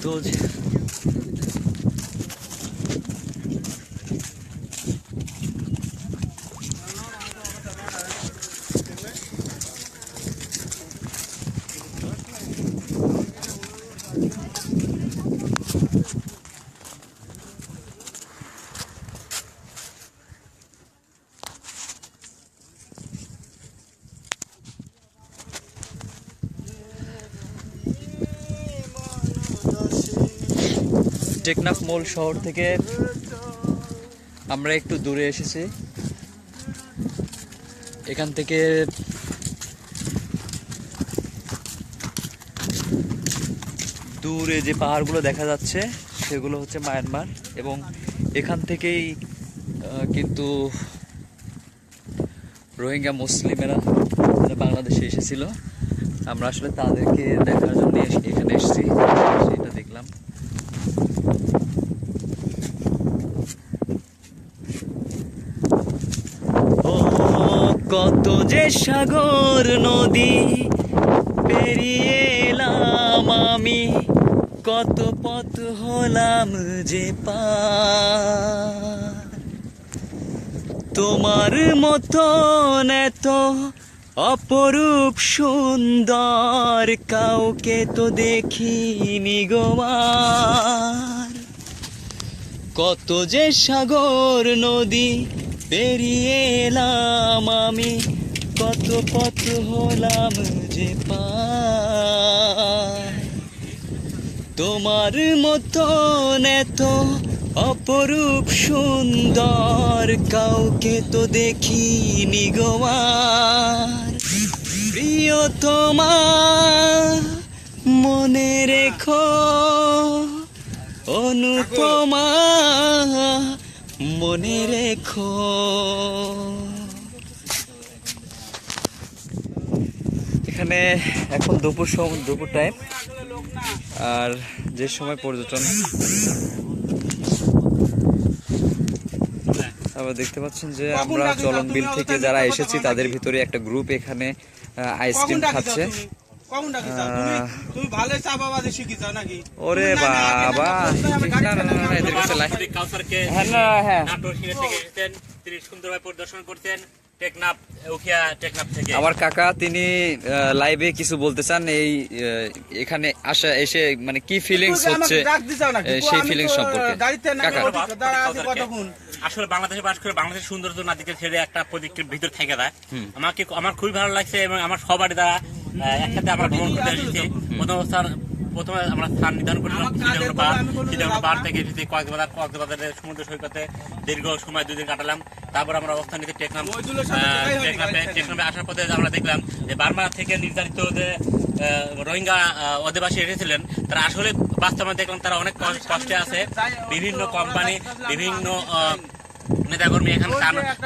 যে টেকনাফ মূল শহর থেকে আমরা একটু দূরে এসেছি। এখান থেকে দূরে যে পাহাড়গুলো দেখা যাচ্ছে সেগুলো হচ্ছে মায়ানমার, এবং এখান থেকেই কিন্তু রোহিঙ্গা মুসলিমেরা বাংলাদেশে এসেছিল। আমরা আসলে তাদেরকে দেখার জন্য এখানে এসেছি, সেটা দেখলাম। কত যে সাগর নদী পেরিয়ে এলাম আমি, কত পথ হলাম যে পার। তোমার মতন এত অপরূপ সুন্দর কাউকে তো দেখিনি গো আর। কত যে সাগর নদী পেরিয়ে এলাম আমি, কত পথ হলাম যে পার। তোমার মতন এত অপরূপ সুন্দর কাউকে তো দেখিনি গো আর। প্রিয়তমা মনে রেখো, অনুপমা মনে রেখো। এখানে এখন দুপুর টাইম, আর যে সময় পর্যটন আবার দেখতে পাচ্ছেন যে আমরা চলন বিল থেকে যারা এসেছি তাদের ভিতরে একটা গ্রুপ এখানে আইসক্রিম খাচ্ছে। ওরে বাবা, এদের কাছে তিনি সুন্দরভাবে পরিদর্শন করতেন টেকনাফ টেকনাফ থেকে। আমার কাকা তিনি লাইভে কিছু বলতে চান এই এখানে আসা এসে, মানে কি ফিলিংস হচ্ছে সেই ফিলিংস সম্পর্কে। আসলে বাংলাদেশে বাস করে বাংলাদেশের সৌন্দর্য নাদিকে ছেড়ে একটা প্রজেক্টের ভিতর থেকে দেয়। আমার খুবই ভালো লাগছে, এবং আমার সবার দ্বারা একসাথে আমরা ভ্রমণ করতে এসেছি। প্রথমে আমরা স্থান নির্ধারণ করলাম পাহাড় থেকে এসেছি কক্সবাজারের সমুদ্র সৈকতে দীর্ঘ সময় 2 দিন কাটালাম। তারপর আমরা অবস্থান নিতে টেকনাফে আসার পথে আমরা দেখলাম যে বার্মা থেকে নির্ধারিত যে রোহিঙ্গা অধিবাসী এসেছিলেন তারা আসলে বাস্তবে দেখলাম তারা অনেক কষ্টে আছে। বিভিন্ন কোম্পানি, বিভিন্ন নেতাকর্মী এখানে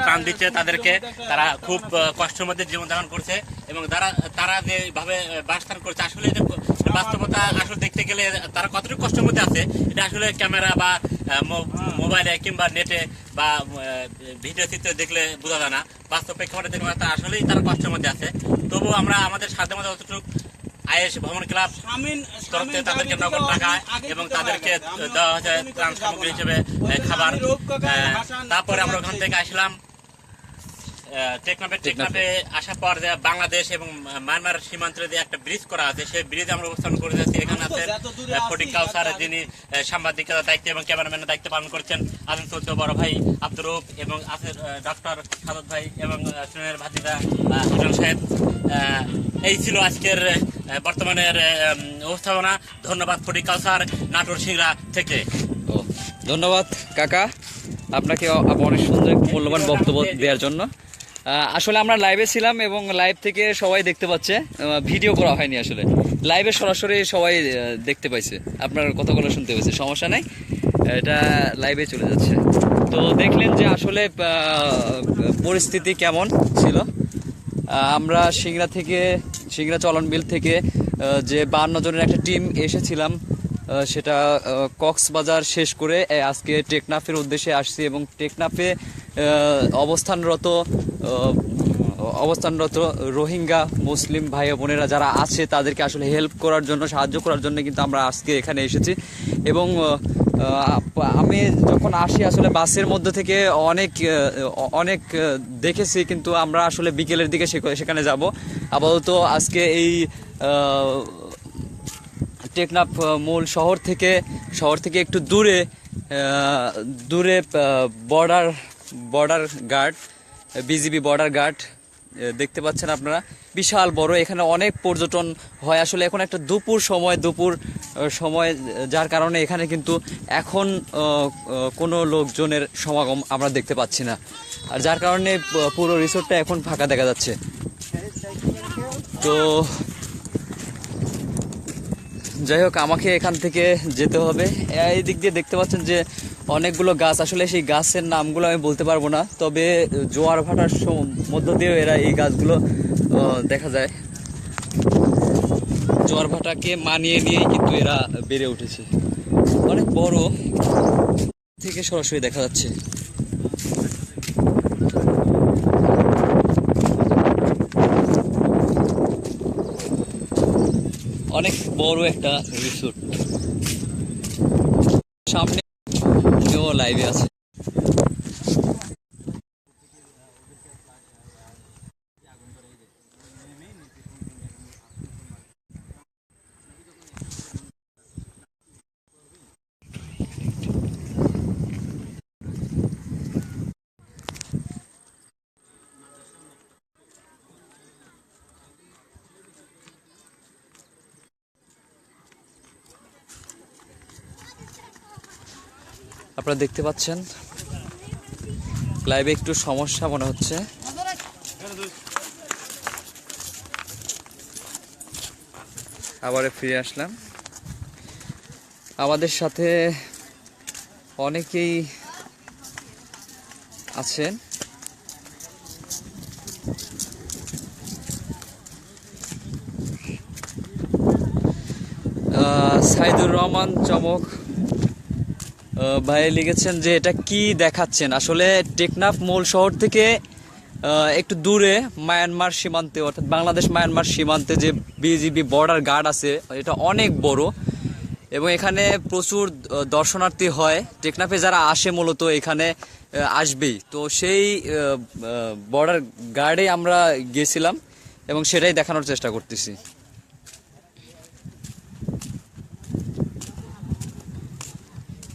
ত্রাণ দিচ্ছে তাদেরকে। তারা খুব কষ্টের মধ্যে জীবনযাপন করছে, এবং তারা যেভাবে বাসস্থান করছে আসলে বাস্তবতা আসলে দেখতে গেলে তারা কতটুকু কষ্টের মধ্যে আছে এটা আসলে ক্যামেরা বা মোবাইলে কিংবা নেটে বা ভিডিও চিত্রে দেখলে বোঝা যায় না। বাস্তব প্রেক্ষাপটে দেখলে আসলেই তারা কষ্টের মধ্যে আছে। তবুও আমরা আমাদের সাধ্য মতো যতটুকু আয়েশ ভ্রমণ ক্লাব তরফে তাদেরকে নগদ টাকা এবং তাদেরকে দেওয়া হয়েছে ত্রাণ সামগ্রী হিসেবে খাবার। তারপরে আমরা ওখান থেকে আসলাম টেকনাফে আসার পর যে বাংলাদেশ এবং মায়ানমার সীমান্তে যে একটা ব্রিজ করা আছে সেই ব্রিজে আমরা অবস্থান করে যাচ্ছি। এখানে আছেন ফটিক কাউসার, যিনি সাংবাদিকতার দায়িত্ব এবং ক্যামেরাম্যানের দায়িত্ব পালন করছেন, আছেন চৌদ্দ বড় ভাই আব্দুর রউফ, এবং আছে ডক্টর সাদত ভাই এবং সুনের ভাতিজা হাসান সাহেব। এই ছিল আজকের বর্তমানের উপস্থাপনা। ধন্যবাদ ফটিক কাউসার, নাটোর সিংড়া থেকে। ধন্যবাদ কাকা আপনাকে অনেক সুন্দর মূল্যবান বক্তব্য দেওয়ার জন্য। আসলে আমরা লাইভে ছিলাম এবং লাইভ থেকে সবাই দেখতে পাচ্ছে, ভিডিও করা হয়নি। আসলে লাইভে সরাসরি সবাই দেখতে পাইছে, আপনার কথাগুলো শুনতে পাইছে, সমস্যা নাই, এটা লাইভে চলে যাচ্ছে। তো দেখলেন যে আসলে পরিস্থিতি কেমন ছিল। আমরা সিংড়া চলন বিল থেকে যে 52 জনের একটা টিম এসেছিলাম, সেটা কক্সবাজার শেষ করে আজকে টেকনাফের উদ্দেশ্যে আসছি, এবং টেকনাফে অবস্থানরত অবস্থানরত রোহিঙ্গা মুসলিম ভাই বোনেরা যারা আছে তাদেরকে আসলে হেল্প করার জন্য, সাহায্য করার জন্য কিন্তু আমরা আজকে এখানে এসেছি। এবং আমি যখন আসি আসলে বাসের মধ্যে থেকে অনেক অনেক দেখেছি, কিন্তু আমরা আসলে বিকেলের দিকে সেখানে যাব। আপাতত আজকে এই টেকনাফ মূল শহর থেকে একটু দূরে দূরে border guard, BGB border guard দেখতে পাচ্ছেন আপনারা, বিশাল বড়। এখানে অনেক পর্যটন হয় আসলে। এখন একটা দুপুর সময় যার কারণে এখানে কিন্তু এখন কোনো লোকজনের সমাগম আমরা দেখতে পাচ্ছি না, আর যার কারণে পুরো রিসোর্টটা এখন ফাঁকা দেখা যাচ্ছে। তো যাই হোক, আমাকে এখান থেকে যেতে হবে। এই দিক দিয়ে দেখতে পাচ্ছেন যে অনেকগুলো গাছ, আসলে সেই গাছের নামগুলো আমি বলতে পারবো না, তবে জোয়ার ভাটার মধ্য দিয়েও এরা এই গাছগুলো দেখা যায়। জোয়ার ভাটাকে মানিয়ে নিয়েই কিন্তু এরা বেড়ে উঠেছে। অনেক বড়, থেকে সরাসরি দেখা যাচ্ছে। অনেক বড় একটা রিসোর্ট। সামনে লাইভে আছে। আপনারা দেখতে পাচ্ছেন লাইভে একটু সমস্যা মনে হচ্ছে। আবার ফিরে আসলাম। আমাদের সাথে অনেকেই আছেন। সাইদুর রহমান চমক ভাই লিখেছেন যে এটা কি দেখাচ্ছেন। আসলে টেকনাফ মূল শহর থেকে একটু দূরে মায়ানমার সীমান্তে, অর্থাৎ বাংলাদেশ মায়ানমার সীমান্তে যে বিজিবি বর্ডার গার্ড আছে, এটা অনেক বড় এবং এখানে প্রচুর দর্শনার্থী হয়। টেকনাফে যারা আসে মূলত এখানে আসবেই। তো সেই বর্ডার গার্ডে আমরা গিয়েছিলাম এবং সেটাই দেখানোর চেষ্টা করতেছি।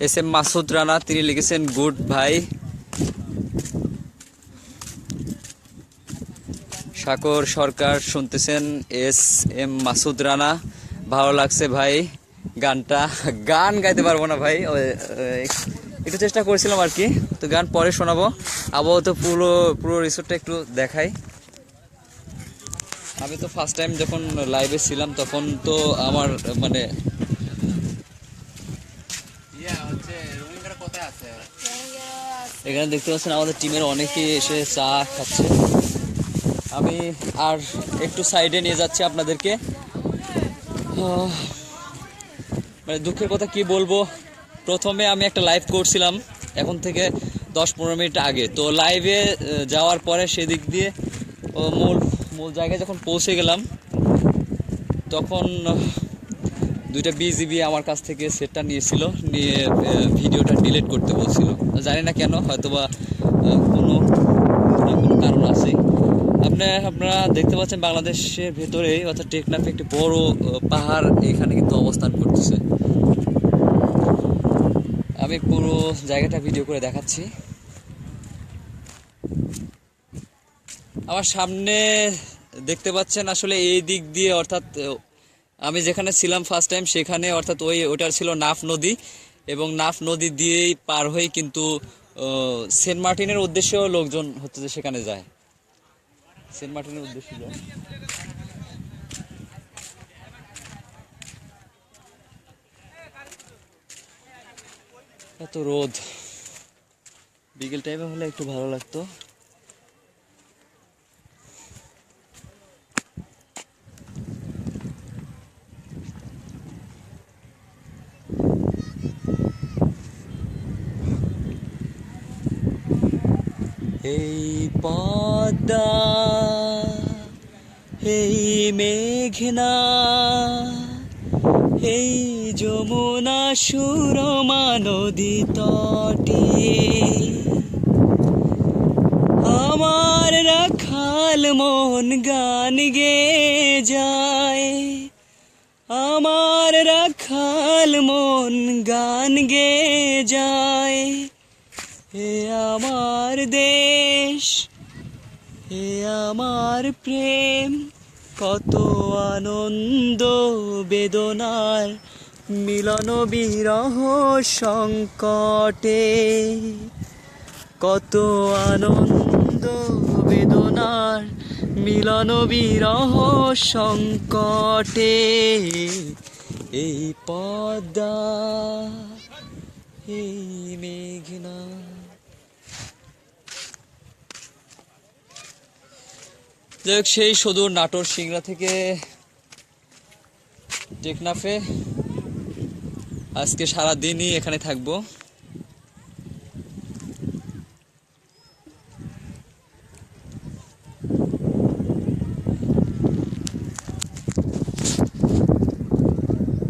এস এম মাসুদ রানা তিনি লিখেছেন গুড ভাই। সাকর সরকার শুনতেছেন এস এম মাসুদ রানা, ভালো লাগছে ভাই গানটা। গান গাইতে পারবো না ভাই, একটু চেষ্টা করেছিলাম আর কি, তো গান পরে শোনাবো। আপাতত পুরো রিসোর্টটা একটু দেখাই। আমি তো ফার্স্ট টাইম যখন লাইভে ছিলাম তখন তো আমার মানে এখানে দেখতে পাচ্ছেন আমাদের টিমের অনেকেই এসে চা খাচ্ছে। আমি আর একটু সাইডে নিয়ে যাচ্ছি আপনাদেরকে। মানে দুঃখের কথা কি বলবো, প্রথমে আমি একটা লাইভ করছিলাম এখন থেকে 10-15 মিনিট আগে। তো লাইভে যাওয়ার পরে সেদিক দিয়ে মূল জায়গায় যখন পৌঁছে গেলাম তখন দুইটা বিজিবি আমার কাছ থেকে সেটটা নিয়ে ভিডিওটা ডিলিট করতে বলছিল। জানি না কেন, হয়তোবা কোনো কারণ আছে। আপনারা দেখতে পাচ্ছেন বাংলাদেশের ভেতরে, অর্থাৎ টেকনাফে একটি বড় পাহাড় এখানে কিন্তু অবস্থান করতেছে। আমি পুরো জায়গাটা ভিডিও করে দেখাচ্ছি। আমার সামনে দেখতে পাচ্ছেন আসলে এই দিক দিয়ে, অর্থাৎ আমি যেখানে ছিলাম ফার্স্ট টাইম সেখানে, অর্থাৎ ওটার ছিল নাফ নদী এবং নাফ নদী দিয়েই পার হয়ে কিন্তু সেন্ট মার্টিনের উদ্দেশ্যেও লোকজন হচ্ছে যে সেখানে যায়, সেন্ট মার্টিনের উদ্দেশ্যে যায়। এত রোদ, বিকেল টাইমে হলে একটু ভালো লাগতো। এই পদ্মা এই মেঘনা এই যমুনা সুরমা নদী তটে আমার রাখাল মন গান গেয়ে যায়, আমার রাখাল মন গান গেয়ে যায়। হে আমার দেশ, হে আমার প্রেম, কত আনন্দ বেদনার মিলন বিরহ সংকটে, কত আনন্দ বেদনার মিলন বিরহ সংকটে। এই পদ্মা এই মেঘনা। দেখ সেই সুদূর নাটোর সিংড়া থেকে টেকনাফে আজকে সারাদিনই এখানে থাকবো।